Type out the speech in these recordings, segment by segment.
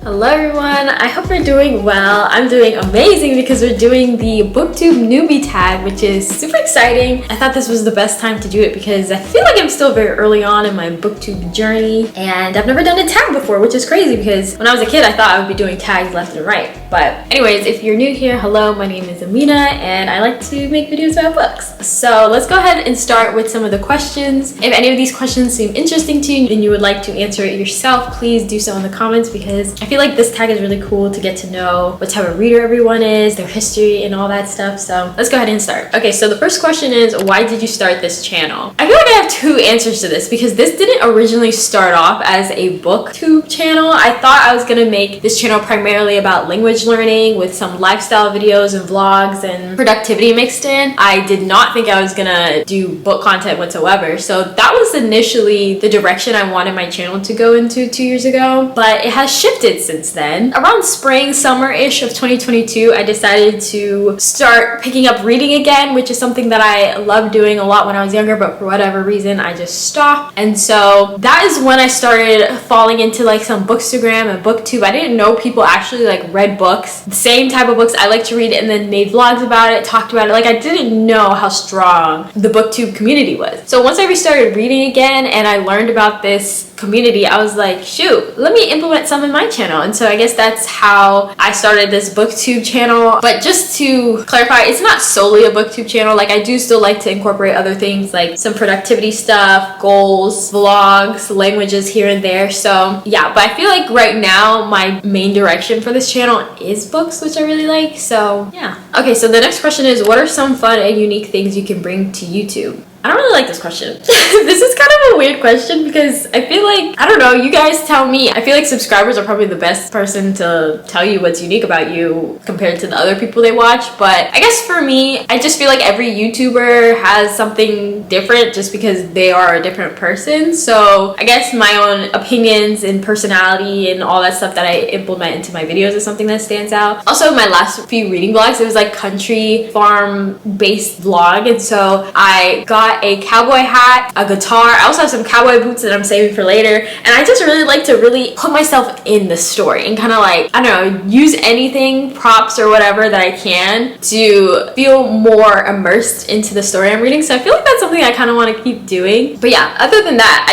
Hello everyone, I hope you're doing well. I'm doing amazing because we're doing the booktube newbie tag, which is super exciting. I thought this was the best time to do it because I feel like I'm still very early on in my booktube journey and I've never done a tag before, which is crazy because when I was a kid I thought I would be doing tags left and right. But anyways, if you're new here, hello, my name is Amina and I like to make videos about books. So let's go ahead and start with some of the questions. If any of these questions seem interesting to you and you would like to answer it yourself, please do so in the comments because I feel like this tag is really cool to get to know what type of reader everyone is, their history and all that stuff. So let's go ahead and start. Okay, so the first question is, why did you start this channel? I feel like I have two answers to this because this didn't originally start off as a booktube channel. I thought I was gonna make this channel primarily about language learning with some lifestyle videos and vlogs and productivity mixed in. I did not think I was gonna do book content whatsoever. So that was initially the direction I wanted my channel to go into 2 years ago, but it has shifted since then. Around spring, summer-ish of 2022, I decided to start picking up reading again, which is something that I loved doing a lot when I was younger, but for whatever reason, I just stopped. And so that is when I started falling into like some bookstagram and booktube. I didn't know people actually like read books, the same type of books I like to read, and then made vlogs about it, talked about it. Like I didn't know how strong the booktube community was. So once I restarted reading again and I learned about this community, I was like, shoot, let me implement some in my channel. And so I guess that's how I started this booktube channel. But just to clarify, it's not solely a booktube channel. Like I do still like to incorporate other things like some productivity stuff, goals, vlogs, languages here and there. So yeah, but I feel like right now my main direction for this channel is books, which I really like. So yeah. Okay, so the next question is, what are some fun and unique things you can bring to YouTube? I don't really like this question. This is kind of a weird question because I feel like, I don't know, you guys tell me. I feel like subscribers are probably the best person to tell you what's unique about you compared to the other people they watch. But I guess for me, I just feel like every YouTuber has something different just because they are a different person. So I guess my own opinions and personality and all that stuff that I implement into my videos is something that stands out. Also, my last few reading vlogs, it was like country farm based vlog. And so I got a cowboy hat, a guitar. I also have some cowboy boots that I'm saving for later. And I just really like to really put myself in the story and kind of like, I don't know, use anything, props or whatever that I can to feel more immersed into the story I'm reading. So I feel like that's something I kind of want to keep doing. But yeah, other than that,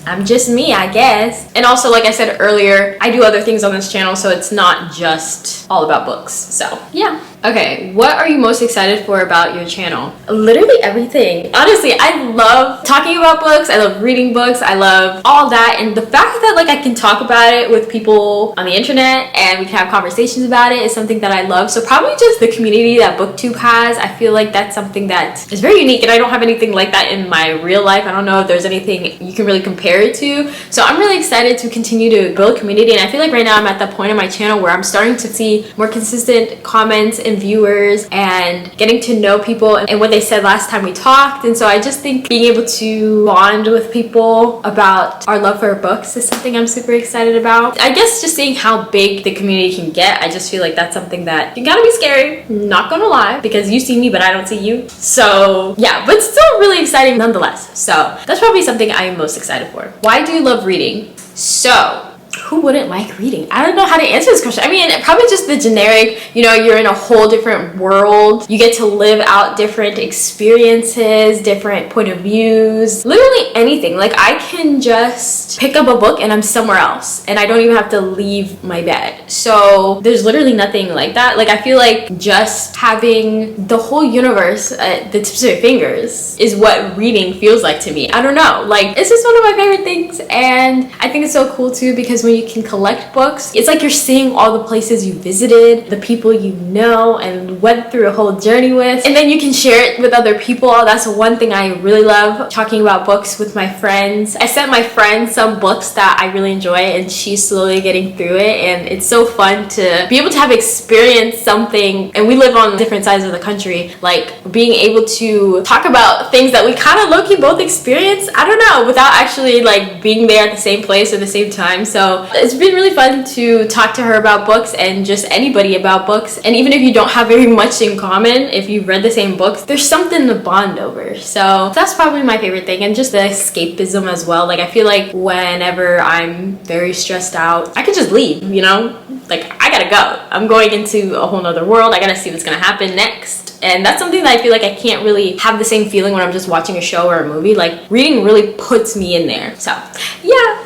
I'm just me, I guess. And also, like I said earlier, I do other things on this channel, so it's not just all about books. So yeah. Okay, what are you most excited for about your channel? Literally everything. Honestly, I love talking about books. I love reading books. I love all that. And the fact that like I can talk about it with people on the internet and we can have conversations about it is something that I love. So probably just the community that booktube has. I feel like that's something that is very unique and I don't have anything like that in my real life. I don't know if there's anything you can really compare it to. So I'm really excited to continue to build community. And I feel like right now I'm at the point in my channel where I'm starting to see more consistent comments and viewers and getting to know people and what they said last time we talked. And so I just think being able to bond with people about our love for books is something I'm super excited about. I guess just seeing how big the community can get, I just feel like that's something that you gotta be scary, not gonna lie, because you see me but I don't see you. So yeah, but still really exciting nonetheless. So that's probably something I am most excited for. Why do you love reading? So who wouldn't like reading? I don't know how to answer this question. I mean, probably just the generic, you know, you're in a whole different world. You get to live out different experiences, different point of views, literally anything. Like I can just pick up a book and I'm somewhere else and I don't even have to leave my bed. So there's literally nothing like that. Like I feel like just having the whole universe at the tips of your fingers is what reading feels like to me. I don't know. Like it's just one of my favorite things and I think it's so cool too because when you can collect books, it's like you're seeing all the places you visited, the people you know and went through a whole journey with, and then you can share it with other people. That's one thing I really love, talking about books with my friends. I sent my friend some books that I really enjoy and she's slowly getting through it, and it's so fun to be able to have experienced something. And we live on different sides of the country, like being able to talk about things that we kind of low-key both experience, I don't know, without actually like being there at the same place at the same time. So So it's been really fun to talk to her about books and just anybody about books. And even if you don't have very much in common, if you've read the same books, there's something to bond over. So that's probably my favorite thing, and just the escapism as well. Like, I feel like whenever I'm very stressed out, I could just leave, you know? Like, I gotta go. I'm going into a whole nother world. I gotta see what's gonna happen next. And that's something that I feel like I can't really have the same feeling when I'm just watching a show or a movie. Like, reading really puts me in there. So, yeah.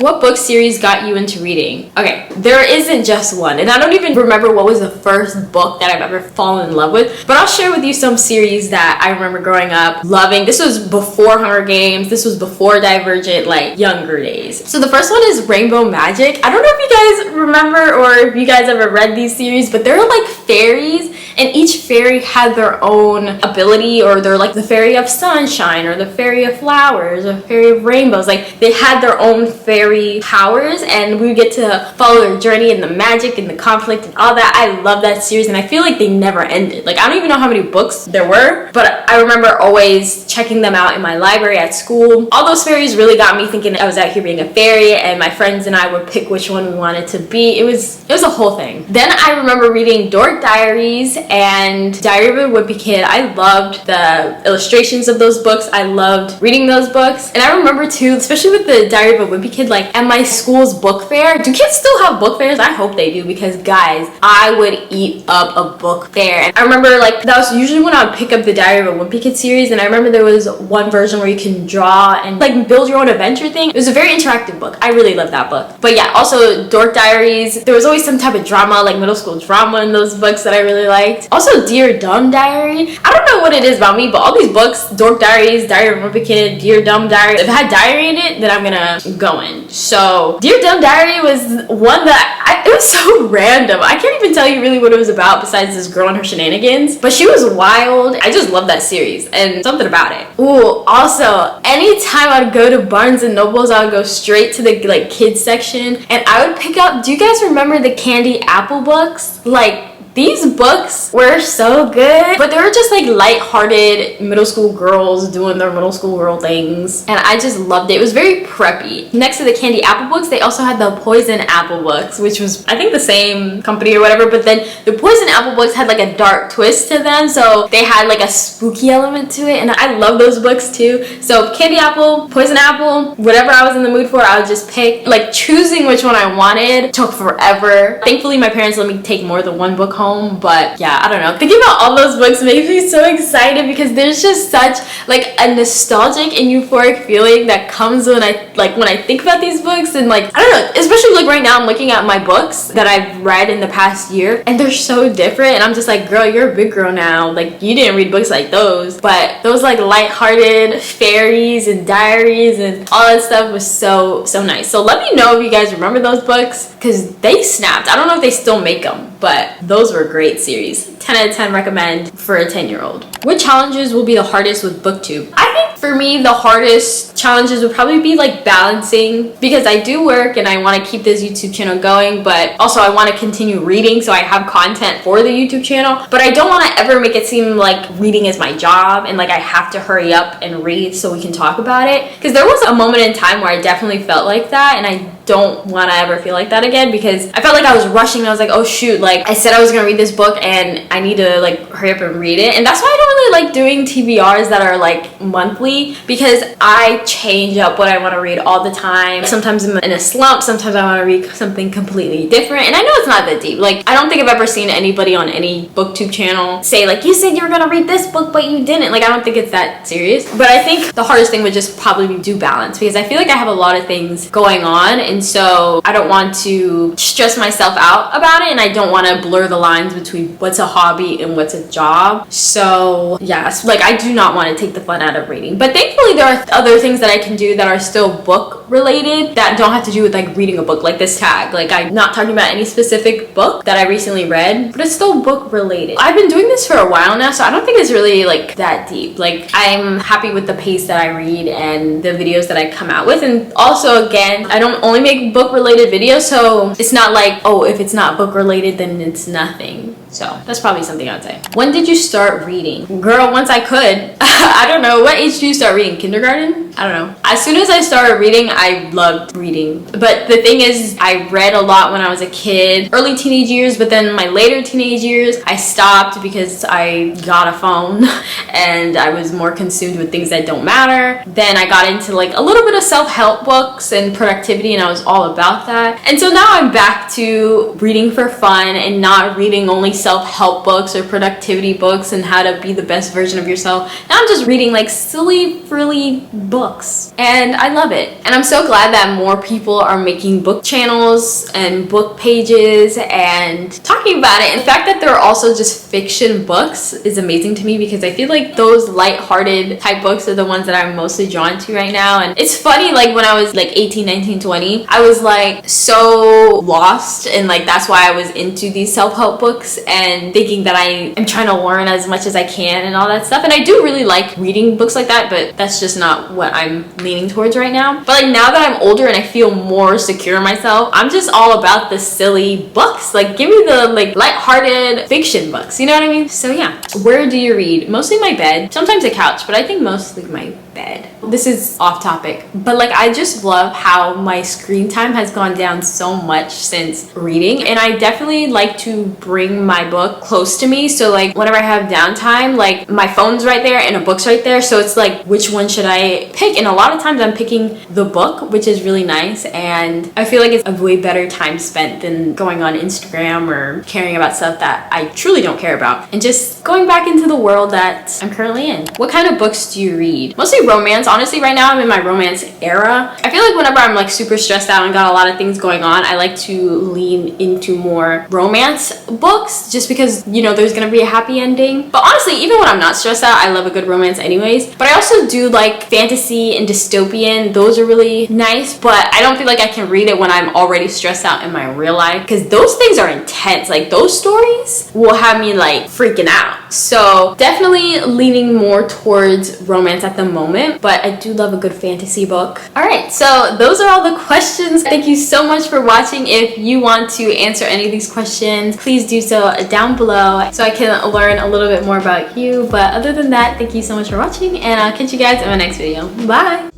What book series got you into reading? Okay, there isn't just one, and I don't even remember what was the first book that I've ever fallen in love with, but I'll share with you some series that I remember growing up loving. This was before Hunger Games, this was before Divergent, like younger days. So the first one is Rainbow Magic. I don't know if you guys remember or if you guys ever read these series, but they're like fairies, and each fairy had their own ability, or they're like the fairy of sunshine, or the fairy of flowers, or fairy of rainbows. Like, they had their own fairy powers, and we would get to follow their journey and the magic and the conflict and all that. I love that series, and I feel like they never ended. Like, I don't even know how many books there were, but I remember always checking them out in my library at school. All those fairies really got me thinking I was out here being a fairy, and my friends and I would pick which one we wanted to be. It was a whole thing. Then I remember reading Dork Diaries and Diary of a Wimpy Kid. I loved the illustrations of those books. I loved reading those books. And I remember too, especially with the Diary of a Wimpy Kid, like at my school's book fair. Do kids still have book fairs? I hope they do, because guys, I would eat up a book fair. And I remember, like, that was usually when I would pick up the Diary of a Wimpy Kid series, and I remember there was one version where you can draw and like build your own adventure thing. It was a very interactive book. I really loved that book. But yeah, also Dork Diaries. There was always some type of drama, like middle school drama in those books that I really liked. Also Dear Dumb Diary. I don't know what it is about me, but all these books, Dork Diaries, Diary of a Wimpy Kid, Dear Dumb Diary, if it had diary in it, then I'm gonna go in. So Dear Dumb Diary was one that it was so random. I can't even tell you really what it was about besides this girl and her shenanigans, but she was wild. I just love that series and something about it. Ooh, also, anytime I'd go to Barnes and Nobles, I would go straight to the like kids section, and I would pick up, do you guys remember the Candy Apple books? Like, these books were so good, but they were just like light-hearted middle school girls doing their middle school girl things, and I just loved it. It was very preppy. Next to the Candy Apple books, they also had the Poison Apple books, which was, I think, the same company or whatever, but then the Poison Apple books had like a dark twist to them, so they had like a spooky element to it, and I love those books too. So Candy Apple, Poison Apple, whatever I was in the mood for, I would just pick. Like, choosing which one I wanted took forever. Thankfully, my parents let me take more than one book home, but yeah, I don't know. Thinking about all those books makes me so excited, because there's just such like a nostalgic and euphoric feeling that comes when I think about these books. And like, I don't know, especially like right now I'm looking at my books that I've read in the past year, and they're so different, and I'm just like, girl, you're a big girl now. Like, you didn't read books like those, but those like lighthearted fairies and diaries and all that stuff was so nice. So let me know if you guys remember those books, because they snapped. I don't know if they still make them, but those were great series. 10 out of 10 recommend for a 10-year-old. What challenges will be the hardest with booktube? I think for me, the hardest challenges would probably be like balancing, because I do work and I want to keep this YouTube channel going, but also I want to continue reading, so I have content for the YouTube channel, but I don't want to ever make it seem like reading is my job and like I have to hurry up and read so we can talk about it, because there was a moment in time where I definitely felt like that, and I don't want to ever feel like that again, because I felt like I was rushing. I was like, oh shoot, like I said I was gonna read this book and I need to like hurry up and read it. And that's why I don't really like doing TBRs that are like monthly, because I change up what I want to read all the time. Sometimes I'm in a slump, sometimes I want to read something completely different, and I know it's not that deep. Like, I don't think I've ever seen anybody on any booktube channel say like, you said you were gonna read this book but you didn't. Like, I don't think it's that serious. But I think the hardest thing would just probably be do balance, because I feel like I have a lot of things going on, and so I don't want to stress myself out about it, and I don't want to blur the lines between what's a hobby and what's a job. So yes, like I do not want to take the fun out of reading, but thankfully there are other things that I can do that are still book related that don't have to do with like reading a book, like this tag. Like, I'm not talking about any specific book that I recently read, but it's still book related. I've been doing this for a while now, so I don't think it's really like that deep. Like, I'm happy with the pace that I read and the videos that I come out with. And also, again, I don't only make book related videos, so it's not like, oh, if it's not book related then it's nothing. So that's probably something I'd say. When did you start reading? Girl, once I could. I don't know. What age do you start reading? Kindergarten? I don't know. As soon as I started reading, I loved reading. But the thing is, I read a lot when I was a kid, early teenage years, but then my later teenage years, I stopped because I got a phone and I was more consumed with things that don't matter. Then I got into like a little bit of self-help books and productivity, and I was all about that. And so now I'm back to reading for fun and not reading only self-help books or productivity books and how to be the best version of yourself. Now I'm just reading like silly, frilly books, and I love it. And I'm so glad that more people are making book channels and book pages and talking about it. In fact, that there are also just fiction books is amazing to me, because I feel like those light-hearted type books are the ones that I'm mostly drawn to right now. And it's funny, like when I was like 18, 19, 20, I was like so lost, and like that's why I was into these self-help books and thinking that I am trying to learn as much as I can and all that stuff. And I do really like reading books like that, but that's just not what I'm leaning towards right now. But like now that I'm older and I feel more secure in myself, I'm just all about the silly books. Like give me the like light-hearted fiction books, you know what I mean? So yeah. Where do you read? Mostly my bed, sometimes a couch, but I think mostly my bed. This is off topic, but like I just love how my screen time has gone down so much since reading, and I definitely like to bring my book close to me. So like whenever I have downtime, like my phone's right there and a book's right there, so it's like which one should I pick? And a lot of times I'm picking the book, which is really nice, and I feel like it's a way better time spent than going on Instagram or caring about stuff that I truly don't care about, and just going back into the world that I'm currently in. What kind of books do you read? Mostly romance. Honestly, right now I'm in my romance era. I feel like whenever I'm like super stressed out and got a lot of things going on, I like to lean into more romance books, just because, you know, there's gonna be a happy ending. But honestly, even when I'm not stressed out, I love a good romance anyways. But I also do like fantasy and dystopian. Those are really nice, but I don't feel like I can read it when I'm already stressed out in my real life, because those things are intense. Like those stories will have me like freaking out. So definitely leaning more towards romance at the moment, but I do love a good fantasy book. All right, so those are all the questions. Thank you so much for watching. If you want to answer any of these questions, please do so down below so I can learn a little bit more about you. But other than that, thank you so much for watching, and I'll catch you guys in my next video. Bye.